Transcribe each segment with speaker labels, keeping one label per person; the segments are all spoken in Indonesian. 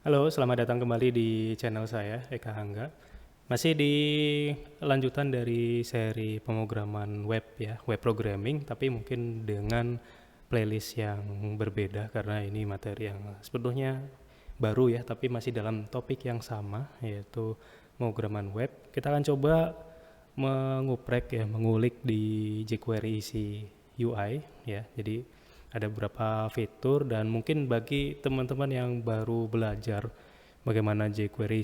Speaker 1: Halo, selamat datang kembali di channel saya, Eka Hangga. Masih di lanjutan dari seri pemrograman web ya, web programming, tapi mungkin dengan playlist yang berbeda karena ini materi yang sebetulnya baru ya, tapi masih dalam topik yang sama, yaitu pemrograman web. Kita akan coba mengulik di jQuery isi UI ya. Jadi ada beberapa fitur dan mungkin bagi teman-teman yang baru belajar bagaimana jQuery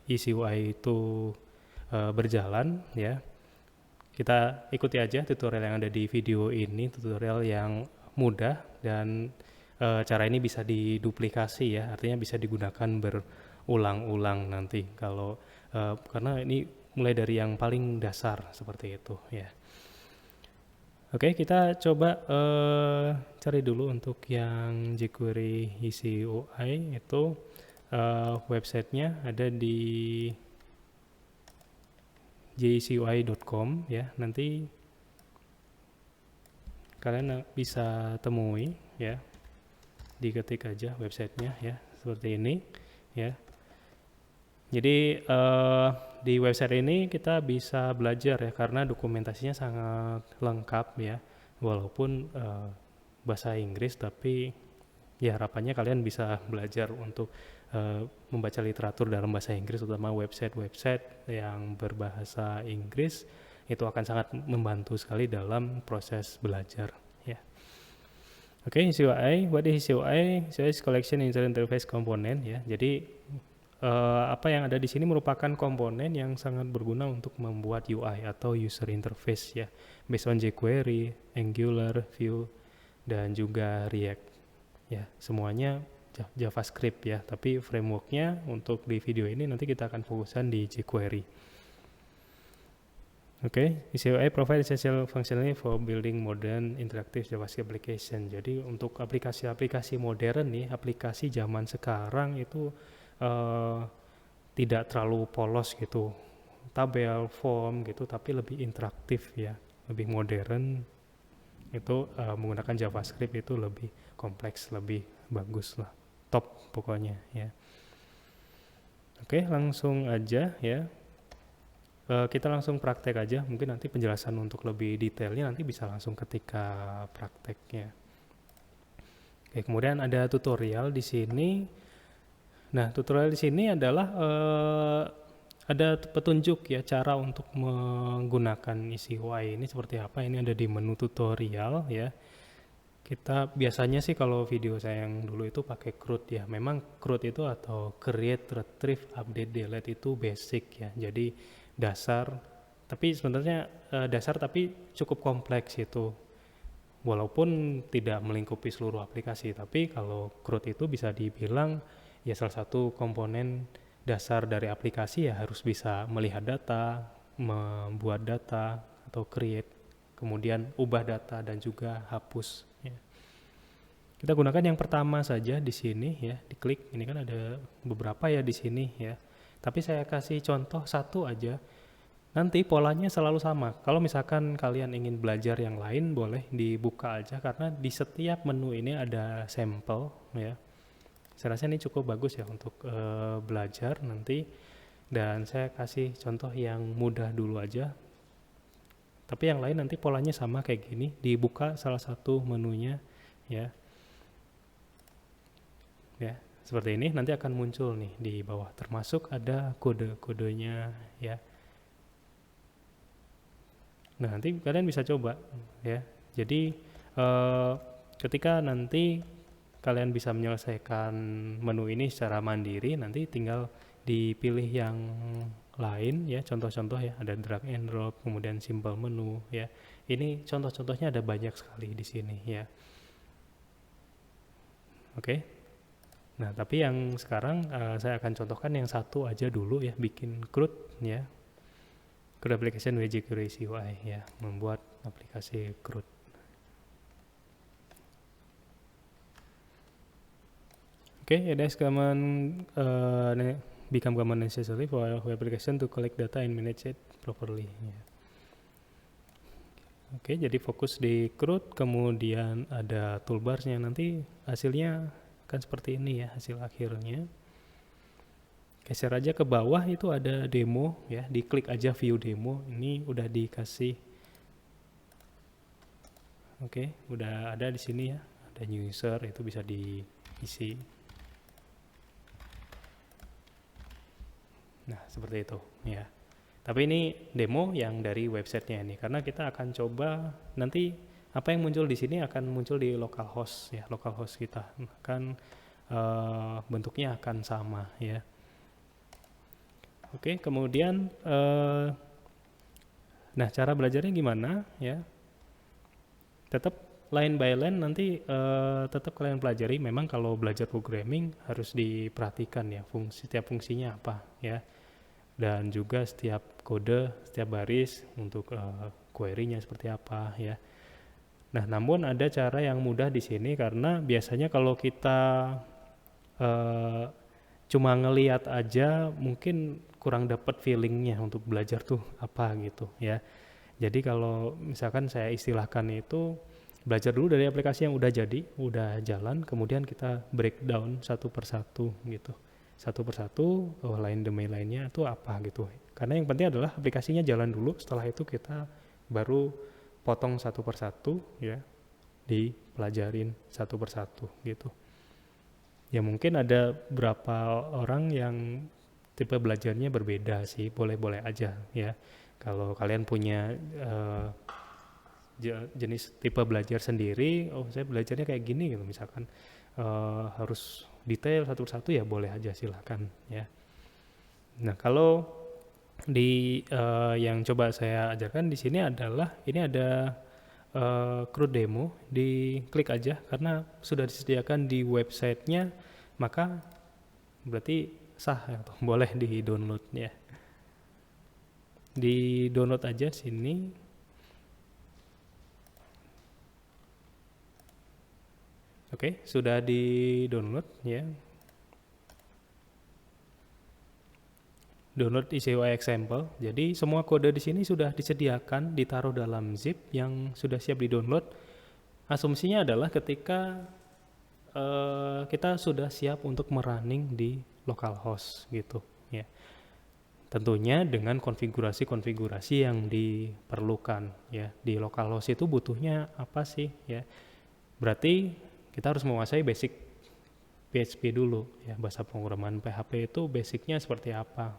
Speaker 1: isi UI itu berjalan ya. Kita ikuti aja tutorial yang ada di video ini, tutorial yang mudah dan cara ini bisa diduplikasi ya, artinya bisa digunakan berulang-ulang nanti kalau karena ini mulai dari yang paling dasar seperti itu ya. Oke, kita coba cari dulu untuk yang jQuery isi UI itu websitenya ada di jcui.com ya. Nanti kalian bisa temui ya, diketik aja websitenya ya, seperti ini ya. Jadi di website ini kita bisa belajar ya, karena dokumentasinya sangat lengkap ya, walaupun bahasa Inggris, tapi ya harapannya kalian bisa belajar untuk membaca literatur dalam bahasa Inggris, terutama website-website yang berbahasa Inggris. Itu akan sangat membantu sekali dalam proses belajar ya. Oke, CUI, what is CUI? CUI is collection user interface component ya. Jadi apa yang ada di sini merupakan komponen yang sangat berguna untuk membuat UI atau user interface ya, based on jQuery, Angular, Vue, dan juga React ya, semuanya JavaScript ya, tapi frameworknya untuk di video ini nanti kita akan fokuskan di jQuery. Oke, CUI provide essential functionality for building modern interactive JavaScript application. Jadi untuk aplikasi-aplikasi modern nih, aplikasi zaman sekarang itu tidak terlalu polos gitu, tabel, form gitu, tapi lebih interaktif ya, lebih modern. Itu menggunakan JavaScript itu lebih kompleks, lebih bagus lah, top pokoknya ya. Oke, langsung aja ya. Kita langsung praktek aja, mungkin nanti penjelasan untuk lebih detailnya nanti bisa langsung ketika prakteknya. Oke, kemudian ada tutorial di sini. Nah, tutorial di sini adalah ada petunjuk ya, cara untuk menggunakan isi UI ini seperti apa. Ini ada di menu tutorial ya. Kita biasanya sih kalau video saya yang dulu itu pakai CRUD ya. Memang CRUD itu atau create, retrieve, update, delete itu basic ya. Jadi dasar, tapi sebenarnya dasar tapi cukup kompleks itu. Walaupun tidak melingkupi seluruh aplikasi, tapi kalau CRUD itu bisa dibilang ya salah satu komponen dasar dari aplikasi ya, harus bisa melihat data, membuat data atau create, kemudian ubah data dan juga hapus ya. Kita gunakan yang pertama saja di sini ya, diklik. Ini kan ada beberapa ya di sini ya. Tapi saya kasih contoh satu aja. Nanti polanya selalu sama. Kalau misalkan kalian ingin belajar yang lain, boleh dibuka aja karena di setiap menu ini ada sampel ya. Saya rasa ini cukup bagus ya untuk belajar nanti, dan saya kasih contoh yang mudah dulu aja, tapi yang lain nanti polanya sama kayak gini, dibuka salah satu menunya ya, seperti ini. Nanti akan muncul nih di bawah, termasuk ada kode-kodenya ya. Nah, nanti kalian bisa coba ya. Jadi ketika nanti kalian bisa menyelesaikan menu ini secara mandiri, nanti tinggal dipilih yang lain ya, contoh-contoh ya, ada drag and drop, kemudian simple menu ya. Ini contoh-contohnya ada banyak sekali di sini ya. Oke. Nah, tapi yang sekarang saya akan contohkan yang satu aja dulu ya, bikin CRUD ya. CRUD application with jQuery UI ya, membuat aplikasi CRUD. Okay, it has become common necessary for web application to collect data and manage it properly. Yeah. Oke, jadi fokus di CRUD, kemudian ada toolbarsnya, nanti hasilnya kan seperti ini ya, hasil akhirnya. Geser aja ke bawah itu ada demo ya, diklik aja view demo. Ini udah dikasih. Oke, udah ada di sini ya. Ada new user, itu bisa diisi. Nah, seperti itu ya. Tapi ini demo yang dari websitenya ini, karena kita akan coba nanti apa yang muncul di sini akan muncul di localhost ya, localhost kita kan bentuknya akan sama ya. Oke, kemudian nah cara belajarnya gimana ya? Tetap line by line nanti tetap kalian pelajari. Memang kalau belajar programming harus diperhatikan ya, setiap fungsinya apa ya. Dan juga setiap kode, setiap baris untuk query-nya seperti apa ya. Nah, namun ada cara yang mudah di sini karena biasanya kalau kita cuma ngelihat aja mungkin kurang dapat feelingnya untuk belajar tuh apa gitu ya. Jadi kalau misalkan saya istilahkan itu belajar dulu dari aplikasi yang udah jadi, udah jalan, kemudian kita breakdown satu persatu gitu. Satu persatu line demi lainnya itu apa gitu. Karena yang penting adalah aplikasinya jalan dulu, setelah itu kita baru potong satu persatu ya, dipelajarin satu persatu gitu. Ya mungkin ada berapa orang yang tipe belajarnya berbeda sih, boleh-boleh aja ya. Kalau kalian punya jenis tipe belajar sendiri, oh saya belajarnya kayak gini gitu misalkan harus detail satu persatu ya boleh aja silahkan ya. Nah kalau di yang coba saya ajarkan di sini adalah ini ada CRUD demo, diklik aja karena sudah disediakan di websitenya maka berarti sah ya, boleh di download ya. Di download aja sini. Oke, sudah di download ya. Download EasyUI example. Jadi semua kode di sini sudah disediakan, ditaruh dalam zip yang sudah siap di download. Asumsinya adalah ketika kita sudah siap untuk merunning di localhost gitu ya. Tentunya dengan konfigurasi-konfigurasi yang diperlukan ya. Di localhost itu butuhnya apa sih ya? Berarti kita harus menguasai basic PHP dulu ya, bahasa pemrograman PHP itu basicnya seperti apa.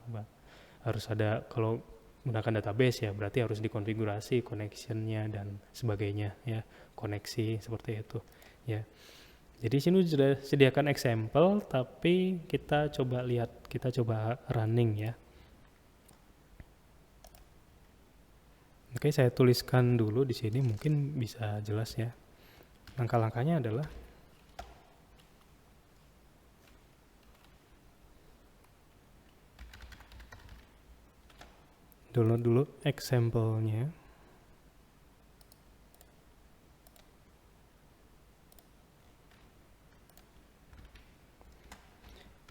Speaker 1: Harus ada, kalau menggunakan database ya berarti harus dikonfigurasi connectionnya dan sebagainya ya, koneksi seperti itu ya. Jadi sini sudah sediakan example tapi kita coba lihat, kita coba running ya. Oke, saya tuliskan dulu di sini mungkin bisa jelas ya. Langkah-langkahnya adalah download dulu example-nya.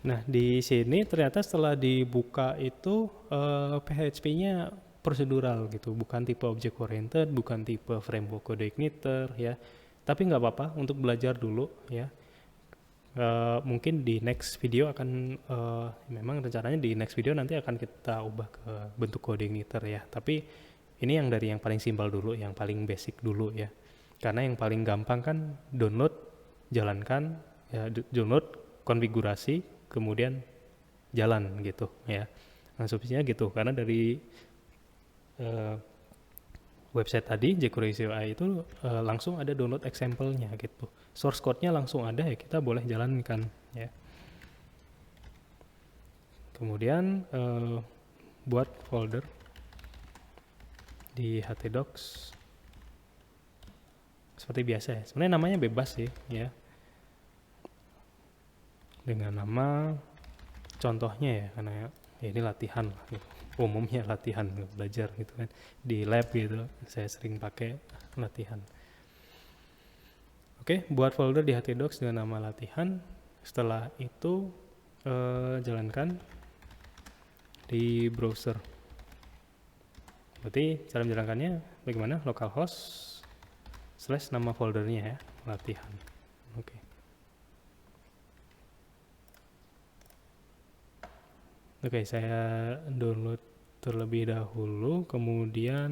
Speaker 1: Nah, di sini ternyata setelah dibuka itu PHP-nya prosedural gitu, bukan tipe object oriented, bukan tipe framework code igniter ya. Tapi nggak apa-apa untuk belajar dulu ya. Mungkin di next video akan memang rencananya di next video nanti akan kita ubah ke bentuk code igniter ya. Tapi ini yang dari yang paling simpel dulu, yang paling basic dulu ya. Karena yang paling gampang kan download, jalankan ya, download, konfigurasi, kemudian jalan gitu ya. Nah, subsidinya gitu karena dari website tadi jQuery UI itu langsung ada download example-nya gitu. Source code-nya langsung ada ya, kita boleh jalankan ya. Kemudian buat folder di htdocs seperti biasa ya. Sebenarnya namanya bebas sih ya. Dengan nama contohnya ya, karena ya ini latihan lah gitu. Umumnya latihan belajar gitu kan di lab gitu, saya sering pakai latihan. Oke, buat folder di htdocs dengan nama latihan. Setelah itu jalankan di browser. Berarti cara menjalankannya bagaimana? Localhost / nama foldernya ya, latihan. Oke. Oke, saya download terlebih dahulu, kemudian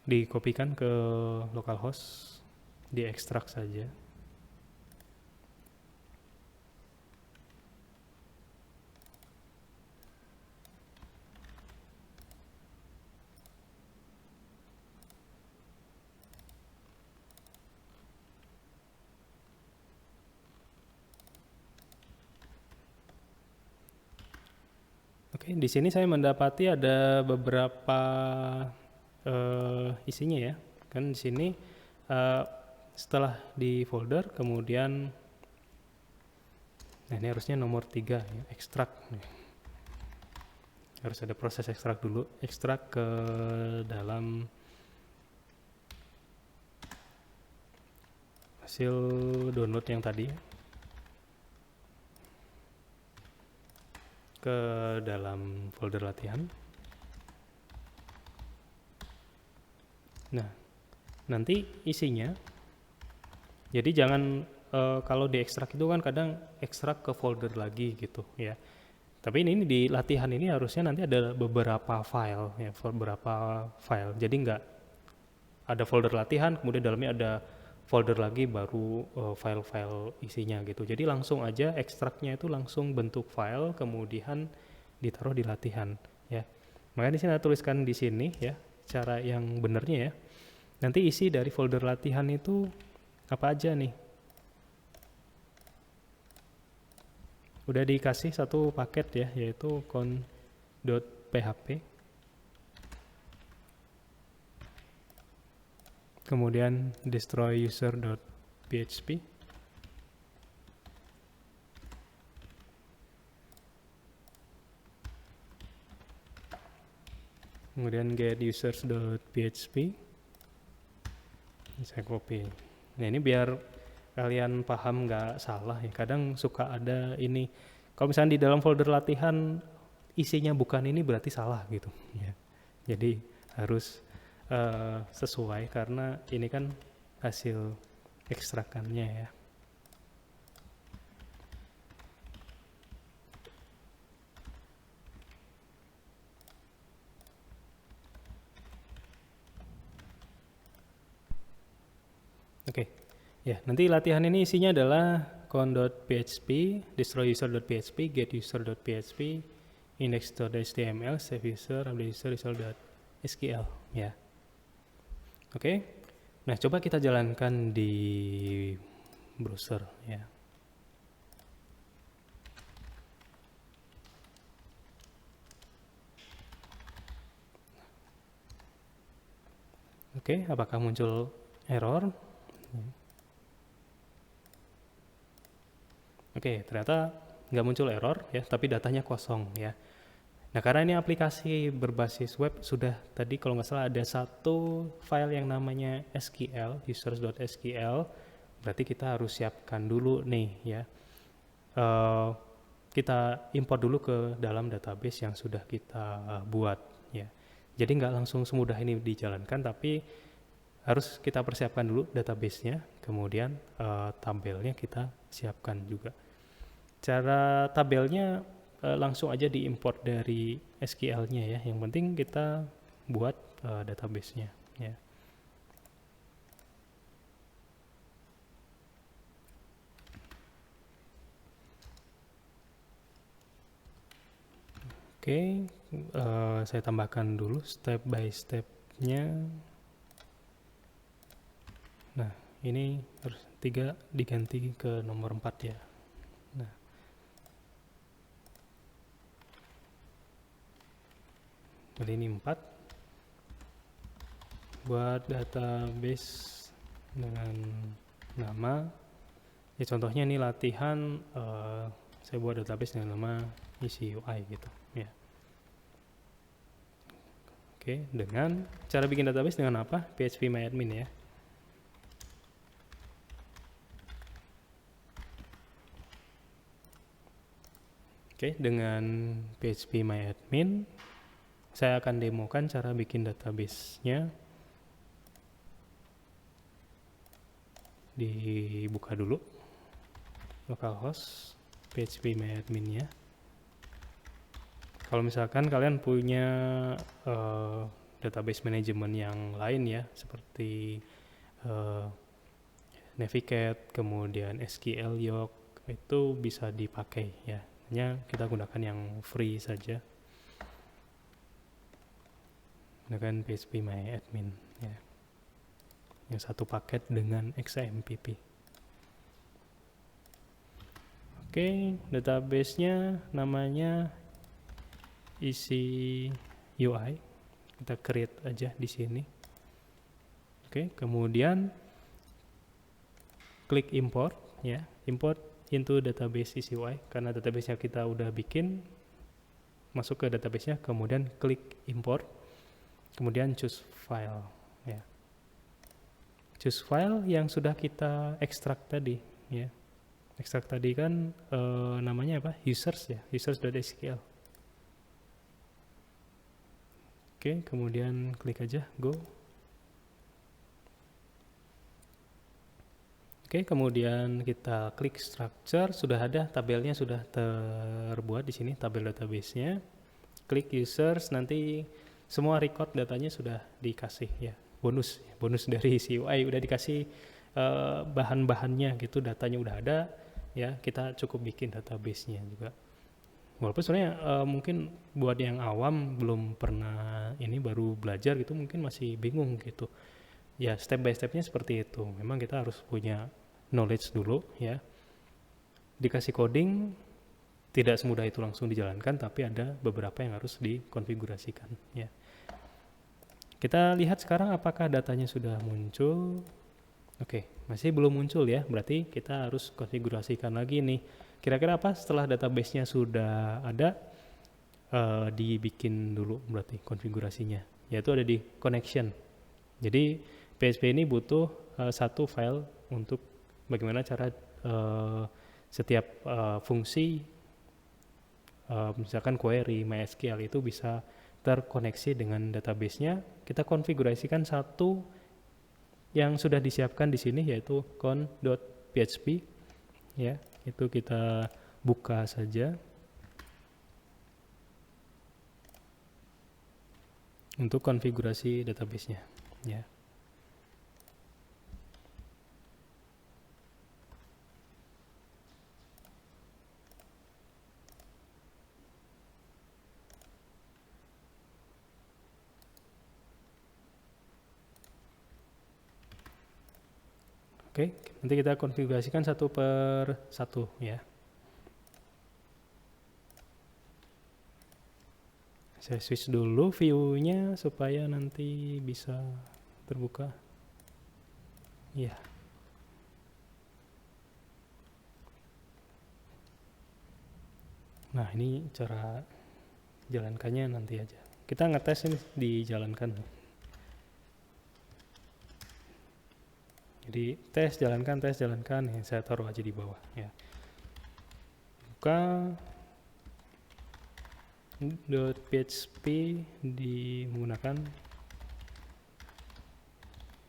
Speaker 1: dikopikan ke localhost, diekstrak saja. Oke, di sini saya mendapati ada beberapa isinya ya. Kan di sini setelah di folder, kemudian nah ini harusnya nomor 3 ya, ekstrak. Harus ada proses ekstrak dulu, ekstrak ke dalam hasil download yang tadi ke dalam folder latihan. Nah, nanti isinya, jadi jangan kalau diekstrak itu kan kadang ekstrak ke folder lagi gitu ya. Tapi ini di latihan ini harusnya nanti ada beberapa file ya, beberapa file. Jadi nggak ada folder latihan, kemudian dalamnya ada folder lagi baru file-file isinya gitu. Jadi langsung aja ekstraknya itu langsung bentuk file, kemudian ditaruh di latihan ya. Makanya di sini saya tuliskan di sini ya cara yang benernya ya. Nanti isi dari folder latihan itu apa aja nih? Udah dikasih satu paket ya, yaitu con.php. Kemudian destroy user.php. Kemudian get users.php. Saya copy. Nah ini biar kalian paham nggak salah ya. Kadang suka ada ini. Kalau misalnya di dalam folder latihan isinya bukan ini berarti salah gitu. Ya. Jadi harus sesuai karena ini kan hasil ekstrakannya ya. Oke, ya nanti latihan ini isinya adalah con.php, destroy user.php, get user.php, index.html, save user, update user, result.sql ya. Oke, nah coba kita jalankan di browser ya. Oke, apakah muncul error? Oke, ternyata nggak muncul error ya, tapi datanya kosong ya. Nah karena ini aplikasi berbasis web, sudah tadi kalau nggak salah ada satu file yang namanya SQL, users.sql, berarti kita harus siapkan dulu nih ya. Kita import dulu ke dalam database yang sudah kita buat ya. Jadi nggak langsung semudah ini dijalankan, tapi harus kita persiapkan dulu database-nya, kemudian tabelnya kita siapkan juga. Cara tabelnya langsung aja diimport dari SQL-nya ya. Yang penting kita buat database-nya ya. Oke, saya tambahkan dulu step by step-nya. Nah, ini harus 3 diganti ke nomor 4 ya. Nah, jadi ini 4 buat database dengan nama ya, contohnya ini latihan saya buat database dengan nama isi UI gitu ya. Oke, dengan cara bikin database dengan apa? phpMyAdmin ya. Oke, dengan phpMyAdmin saya akan demokan cara bikin database-nya dibuka dulu localhost PHP MyAdmin-nya. Kalau misalkan kalian punya database manajemen yang lain ya, seperti Navigate, kemudian SQL Yoke, itu bisa dipakai ya. Hanya kita gunakan yang free saja. Gunakan PHP MyAdmin ya. Yang satu paket dengan XAMPP. Oke, database-nya namanya isi UI. Kita create aja di sini. Oke, kemudian klik import ya, import into database isi UI, karena database-nya kita udah bikin, masuk ke database-nya, kemudian klik import, kemudian choose file ya. Choose file yang sudah kita ekstrak tadi ya. Ekstrak tadi kan namanya apa? Users ya, users.sql. Oke, kemudian klik aja go. Oke, kemudian kita klik structure, sudah ada tabelnya, sudah terbuat di sini tabel database-nya. Klik users, nanti semua record datanya sudah dikasih ya. Bonus dari UI udah dikasih bahan-bahannya gitu, datanya udah ada ya. Kita cukup bikin database-nya juga. Walaupun sebenarnya mungkin buat yang awam belum pernah ini, baru belajar gitu, mungkin masih bingung gitu. Ya step by stepnya seperti itu. Memang kita harus punya knowledge dulu ya. Dikasih coding tidak semudah itu langsung dijalankan, tapi ada beberapa yang harus dikonfigurasikan ya. Kita lihat sekarang apakah datanya sudah muncul. Oke, masih belum muncul ya, berarti kita harus konfigurasikan lagi nih. Kira-kira apa setelah database-nya sudah ada, dibikin dulu berarti konfigurasinya, yaitu ada di connection. Jadi PHP ini butuh satu file untuk bagaimana cara setiap fungsi, misalkan query MySQL itu bisa terkoneksi dengan database-nya. Kita konfigurasikan satu yang sudah disiapkan di sini, yaitu con.php ya. Itu kita buka saja untuk konfigurasi database-nya ya. Oke, nanti kita konfigurasikan satu per satu ya. Saya switch dulu view-nya supaya nanti bisa terbuka. Ya. Nah, ini cara jalankannya nanti aja. Kita ngetes ini dijalankan. Jadi tes jalankan ya, saya taruh aja di bawah ya. Buka .php menggunakan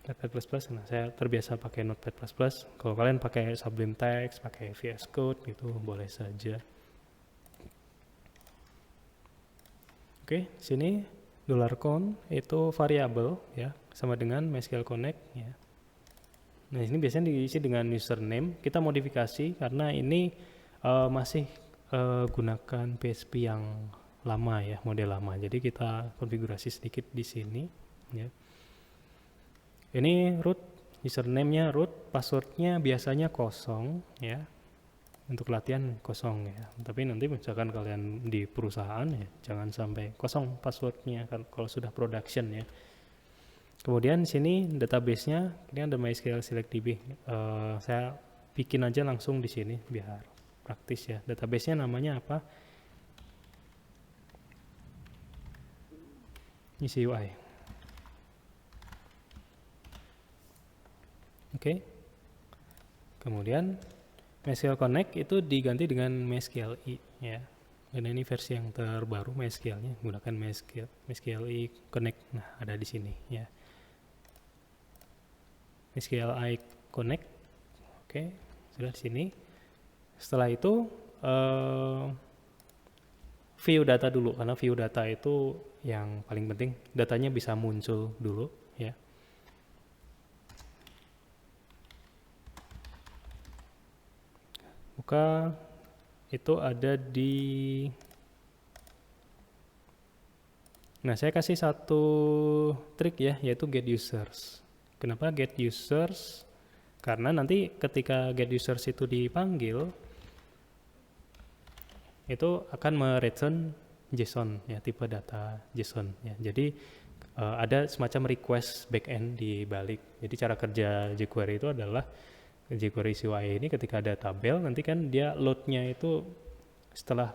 Speaker 1: Notepad++. Nah, saya terbiasa pakai Notepad++. Kalau kalian pakai Sublime Text, pakai VS Code gitu boleh saja. Oke, sini $count itu variabel ya, sama dengan MySQL Connect ya. Nah, ini biasanya diisi dengan username. Kita modifikasi karena ini masih gunakan PHP yang lama ya, model lama. Jadi kita konfigurasi sedikit di sini ya. Ini root, username-nya root, password-nya biasanya kosong ya. Untuk latihan kosong ya. Tapi nanti misalkan kalian di perusahaan ya, jangan sampai kosong password-nya kalau sudah production ya. Kemudian sini database-nya, ini ada MySQL SelectDB. Saya bikin aja langsung di sini biar praktis ya. Database-nya namanya apa? Isi UI. Oke. Kemudian MySQL Connect itu diganti dengan MySQLi ya. Dan ini versi yang terbaru MySQL-nya, menggunakan MySQLi Connect. Nah, ada di sini ya. MySQLi Connect Oke, sudah di sini. Setelah itu view data dulu, karena view data itu yang paling penting, datanya bisa muncul dulu ya. Buka, itu ada di, nah saya kasih satu trik ya, yaitu get users. Kenapa get users? Karena nanti ketika get users itu dipanggil, itu akan mereturn JSON ya, tipe data JSON ya. Jadi ada semacam request backend di balik. Jadi cara kerja jQuery itu adalah jQuery CUI ini ketika ada tabel, nanti kan dia load-nya itu setelah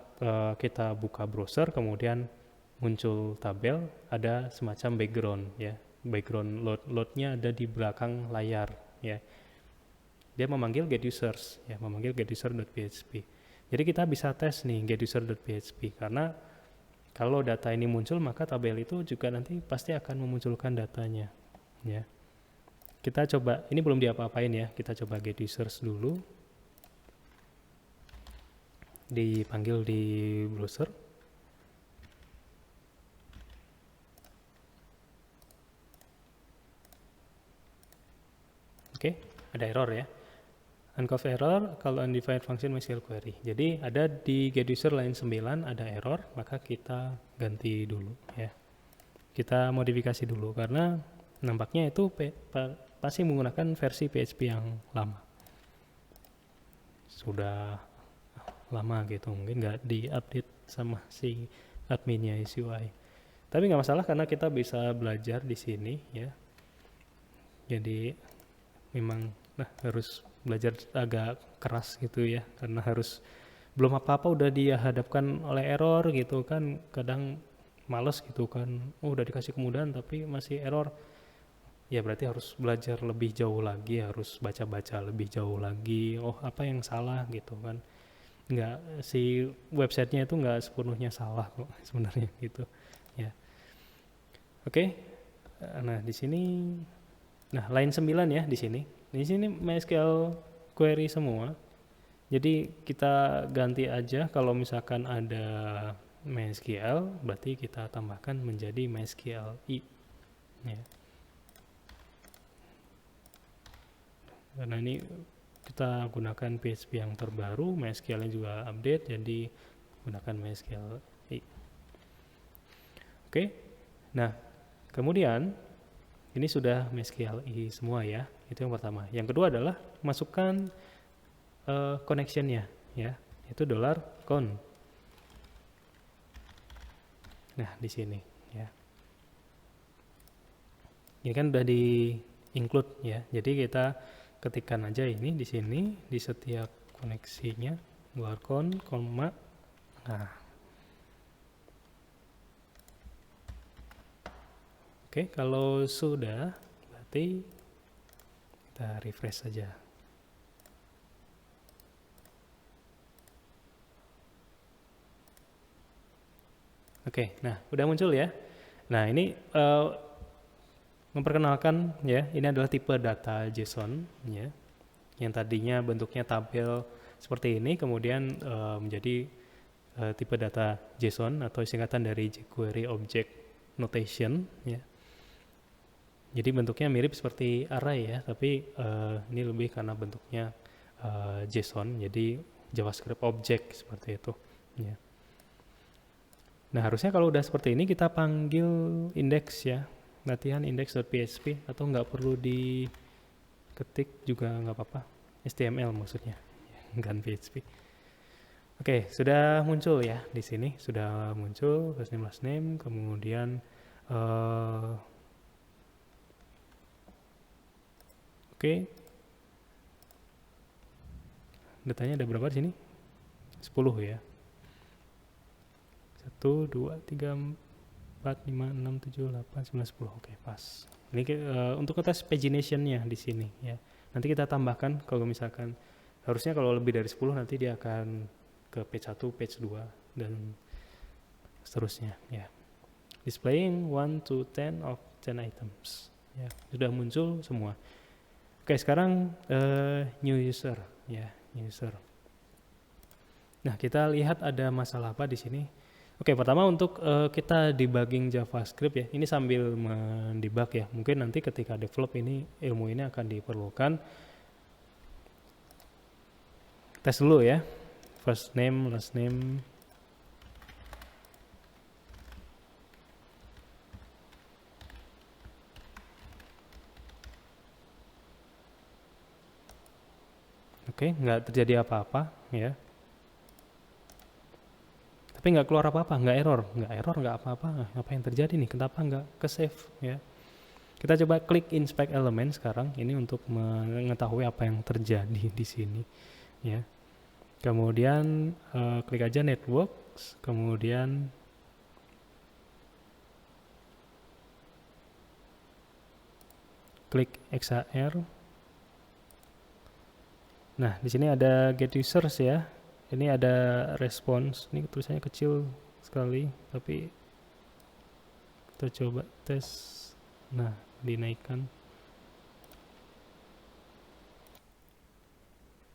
Speaker 1: kita buka browser kemudian muncul tabel, ada semacam background ya. Background load-nya ada di belakang layar ya. Dia memanggil get users ya, memanggil get user.php. Jadi kita bisa tes nih get user.php, karena kalau data ini muncul maka tabel itu juga nanti pasti akan memunculkan datanya ya. Kita coba, ini belum diapa-apain ya, kita coba get users dulu, dipanggil di browser. Oke, ada error ya. Uncov error kalau undefined function MySQL query. Jadi ada di get user line 9 ada error, maka kita ganti dulu ya. Kita modifikasi dulu karena nampaknya itu pasti menggunakan versi PHP yang lama. Sudah lama gitu, mungkin nggak di-update sama si adminnya SUI. Tapi nggak masalah karena kita bisa belajar di sini ya. Jadi memang harus belajar agak keras gitu ya, karena harus belum apa-apa udah dihadapkan oleh error gitu kan, kadang males gitu kan, udah dikasih kemudahan tapi masih error ya, berarti harus belajar lebih jauh lagi, harus baca-baca lebih jauh lagi, oh apa yang salah gitu kan. Nggak, si websitenya itu nggak sepenuhnya salah kok sebenarnya gitu ya. Oke. Nah di sini, nah line 9 ya di sini. Di sini MySQL query semua. Jadi kita ganti aja, kalau misalkan ada MySQL berarti kita tambahkan menjadi MySQL i ya. Karena ini kita gunakan PHP yang terbaru, MySQL-nya juga update, jadi gunakan MySQL i. Oke. Nah, kemudian ini sudah MySQL i semua ya. Itu yang pertama. Yang kedua adalah masukkan connection-nya ya, itu $con. Nah, di sini ya. Ini kan udah di include ya. Jadi kita ketikkan aja ini di sini di setiap koneksinya $con, koma. Nah. Oke, kalau sudah berarti kita refresh saja. Oke, nah udah muncul ya. Nah ini memperkenalkan ya, ini adalah tipe data JSON ya, yang tadinya bentuknya tabel seperti ini, kemudian menjadi tipe data JSON atau singkatan dari jQuery Object Notation ya. Jadi bentuknya mirip seperti array ya, tapi ini lebih karena bentuknya JSON, jadi JavaScript Object seperti itu ya. Nah harusnya kalau udah seperti ini kita panggil index ya, latihan index.php, atau nggak perlu diketik juga nggak apa-apa, HTML maksudnya, bukan PHP. Oke, sudah muncul ya di sini, sudah muncul first name last name, kemudian oke, datanya ada berapa di sini? 10 ya. 1, 2, 3, 4, 5, 6, 7, 8, 9, 10. Oke, pas. Ini untuk tes pagination-nya di sini ya. Nanti kita tambahkan kalau misalkan, harusnya kalau lebih dari 10 nanti dia akan ke page 1, page 2 dan seterusnya ya. Displaying 1 to 10 of 10 items. Ya, sudah muncul semua. Oke, sekarang new user ya, new user. Nah, kita lihat ada masalah apa di sini. Oke, pertama untuk kita debugging JavaScript ya. Ini sambil mendebug ya. Mungkin nanti ketika develop ini ilmu ini akan diperlukan. Tes dulu ya. First name, last name. Oke, nggak terjadi apa-apa ya. Tapi nggak keluar apa-apa, nggak error, nggak apa-apa. Apa yang terjadi nih? Kenapa nggak ke save ya? Kita coba klik inspect element sekarang. Ini untuk mengetahui apa yang terjadi di sini ya. Kemudian klik aja networks, kemudian klik XHR. Nah, di sini ada get users ya. Ini ada response. Ini tulisannya kecil sekali, tapi kita coba tes. Nah, dinaikkan.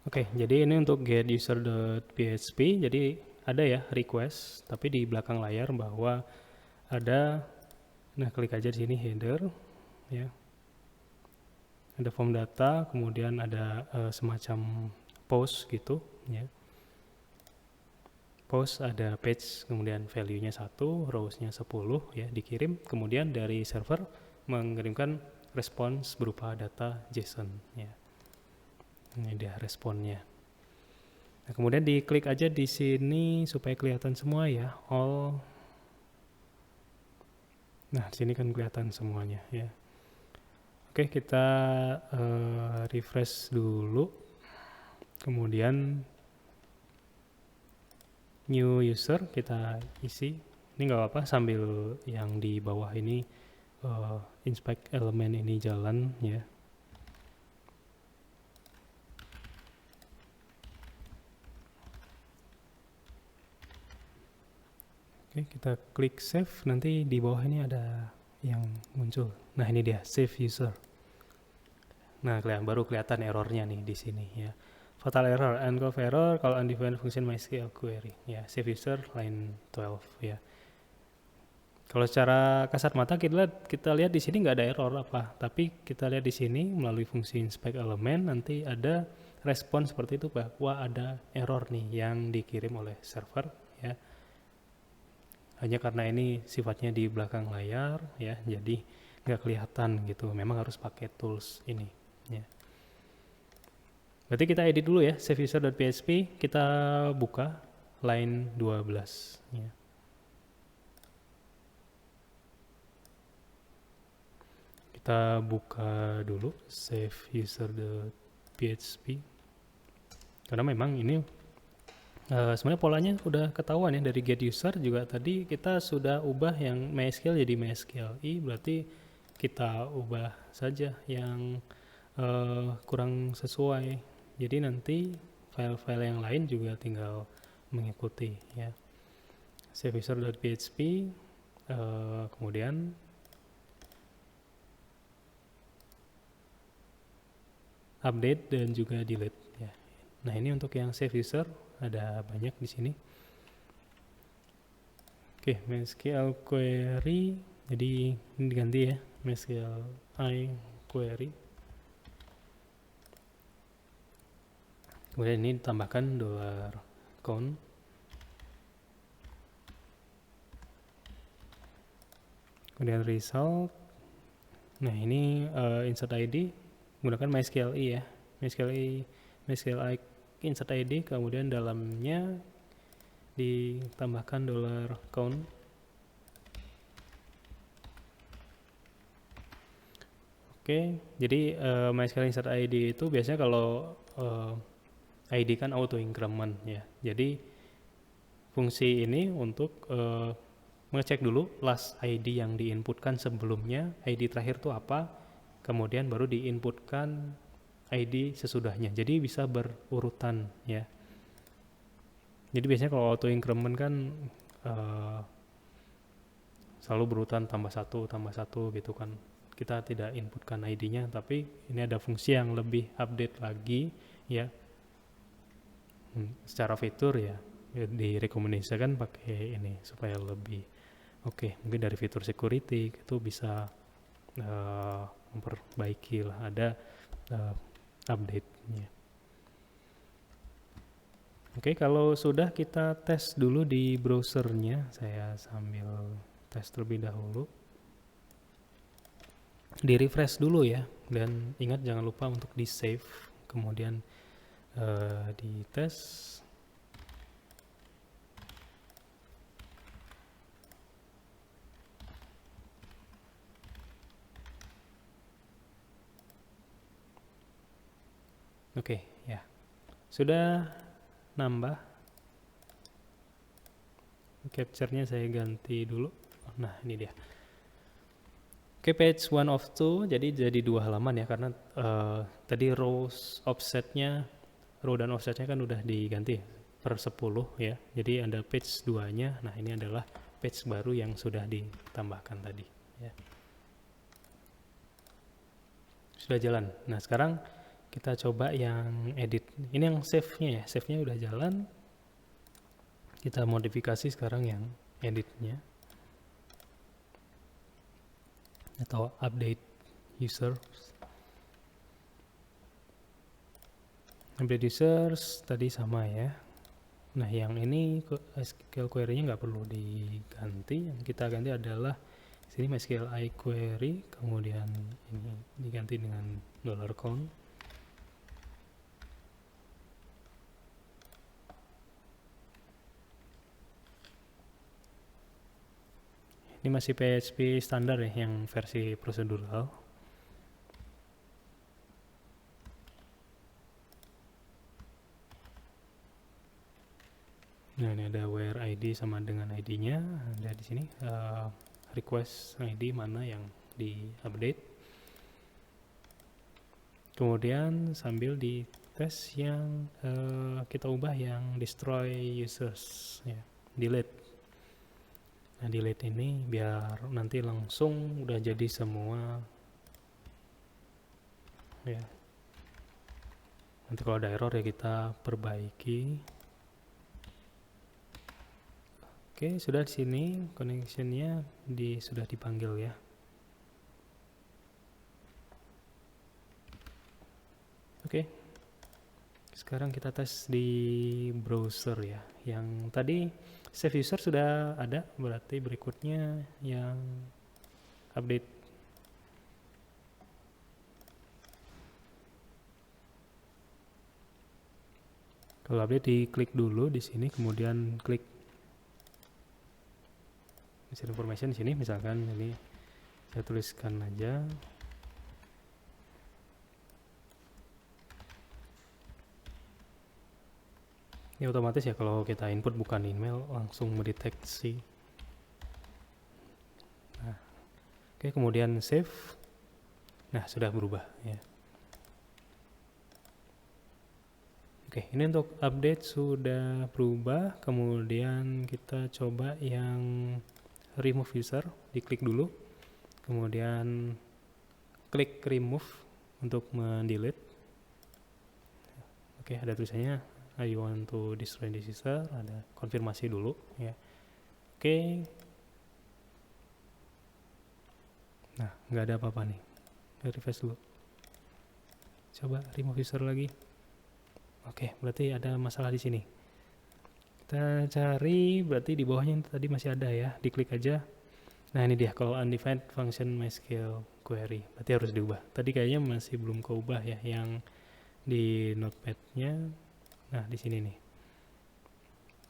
Speaker 1: Oke, jadi ini untuk get user.php. Jadi ada ya request, tapi di belakang layar bahwa ada. Nah, klik aja di sini header ya. Ada form data, kemudian ada semacam post gitu ya. Post ada page, kemudian value-nya 1, rows-nya 10 ya, dikirim. Kemudian dari server mengirimkan respons berupa data JSON ya. Ini dia responnya. Nah, kemudian diklik aja di sini supaya kelihatan semua ya, all. Nah, di sini kan kelihatan semuanya ya. Oke, kita refresh dulu. Kemudian new user kita isi. Ini nggak apa-apa sambil yang di bawah ini inspect element ini jalan ya. Oke, kita klik save. Nanti di bawah ini ada yang muncul. Nah, ini dia save user. Nah, baru kelihatan errornya nih di sini ya. Fatal error, uncove error kalau undefined function MySQL query ya. Save user line 12 ya. Kalau secara kasat mata kita lihat di sini nggak ada error apa, tapi kita lihat di sini melalui fungsi inspect element nanti ada respon seperti itu bahwa ada error nih yang dikirim oleh server ya. Hanya karena ini sifatnya di belakang layar ya, jadi nggak kelihatan gitu. Memang harus pakai tools ini ya. Berarti kita edit dulu ya, save user.php, kita buka line 12 ya. Kita buka dulu save user.php karena memang ini sebenarnya polanya udah ketahuan ya dari get user juga. Tadi kita sudah ubah yang MySQL jadi MySQLi, berarti kita ubah saja yang kurang sesuai. Jadi nanti file-file yang lain juga tinggal mengikuti ya. Save user.php, kemudian update dan juga delete ya. Nah, ini untuk yang save user ada banyak di sini. Oke, MySQL query, jadi ini diganti ya, MySQL query. Kemudian ini ditambahkan $count. Kemudian result. Nah, ini insert ID menggunakan MySQLi ya. MySQLi insert ID, kemudian dalamnya ditambahkan $count. Oke, jadi MySQL insert ID itu biasanya kalau ID kan auto increment ya. Jadi fungsi ini untuk mengecek dulu last ID yang diinputkan sebelumnya, ID terakhir itu apa, kemudian baru diinputkan ID sesudahnya. Jadi bisa berurutan ya. Jadi biasanya kalau auto increment kan selalu berurutan tambah satu gitu kan. kita tidak inputkan ID-nya, tapi ini ada fungsi yang lebih update lagi ya. Secara fitur ya direkomendasikan pakai ini supaya lebih oke. Mungkin dari fitur security itu bisa memperbaiki lah, ada update-nya. Oke, kalau sudah kita tes dulu di browsernya. Saya sambil tes terlebih dahulu. Di refresh dulu ya, dan ingat jangan lupa untuk di save, kemudian di tes. Oke, ya sudah nambah. Capture-nya saya ganti dulu. Nah, ini dia. Oke, page 1 of 2, jadi 2 halaman ya, karena tadi row dan offsetnya kan udah diganti per 10 ya. Jadi ada page 2-nya. Nah, ini adalah page baru yang sudah ditambahkan tadi ya. Sudah jalan. Nah, sekarang kita coba yang edit. Ini yang save-nya ya. Save-nya udah jalan. Kita modifikasi sekarang yang edit-nya. Atau update users. Update users tadi sama ya. Nah, yang ini SQL query-nya nggak perlu diganti. Yang kita ganti adalah sini MySQL iQuery, kemudian ini diganti dengan $count. Ini masih PHP standar ya, yang versi prosedural. Nah, ini ada where ID sama dengan ID-nya. Ada di sini request ID mana yang di-update. Kemudian sambil di tes yang kita ubah yang destroy users ya, delete. Nah, delete ini biar nanti langsung udah jadi semua ya. Nanti kalau ada error ya kita perbaiki. Oke, sudah di sini connection-nya sudah dipanggil ya. Oke. Sekarang kita tes di browser ya. Yang tadi save user sudah ada, berarti berikutnya yang update. Kalau update diklik dulu di sini, kemudian klik information di sini, misalkan ini saya tuliskan aja. Ini otomatis ya, kalau kita input bukan email langsung mendeteksi. Nah, oke, kemudian save. Nah, sudah berubah ya. Oke, ini untuk update sudah berubah. Kemudian kita coba yang remove user, diklik dulu, kemudian klik remove untuk mendelete. Oke, ada tulisannya I want to destroy this user, ada konfirmasi dulu ya. Oke. Nah, nggak ada apa-apa nih. Refresh dulu. Coba remove user lagi. Oke, berarti ada masalah di sini. Kita cari, berarti di bawahnya tadi masih ada ya, diklik aja. Nah, ini dia, kalau undefined function MySQL query, berarti harus diubah. Tadi kayaknya masih belum keubah ya, yang di notepad-nya. Nah, di sini nih.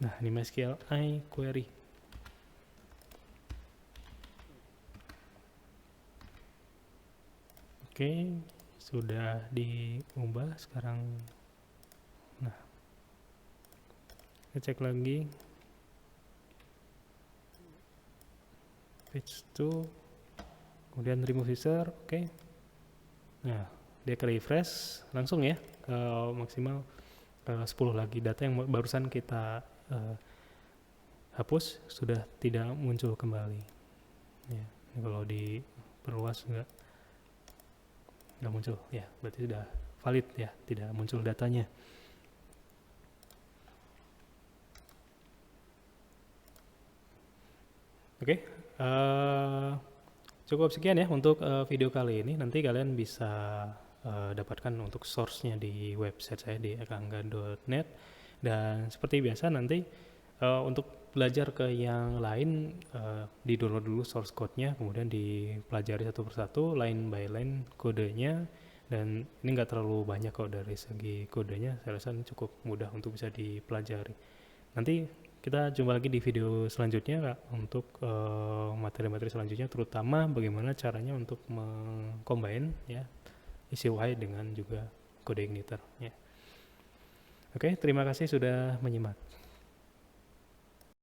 Speaker 1: Nah, ini MySQL iQuery. Oke, sudah diubah sekarang. Nah, kita cek lagi page 2, kemudian remove user. Oke. Nah, dia ke refresh langsung ya, maksimal 10 lagi. Data yang barusan kita hapus sudah tidak muncul kembali ya. Ini kalau diperluas enggak Udah muncul ya, berarti sudah valid ya, tidak muncul datanya. Oke, cukup sekian ya untuk video kali ini. Nanti kalian bisa dapatkan untuk source-nya di website saya di erlangga.net. Dan seperti biasa nanti untuk belajar ke yang lain, di-download dulu source code-nya, kemudian dipelajari satu persatu, line by line kodenya. Dan ini nggak terlalu banyak kok dari segi kodenya, saya rasa ini cukup mudah untuk bisa dipelajari. Nanti kita jumpa lagi di video selanjutnya Kak, untuk materi-materi selanjutnya, terutama bagaimana caranya untuk mengcombine ya EasyUI dengan juga kode igniter ya. Oke, terima kasih sudah menyimak.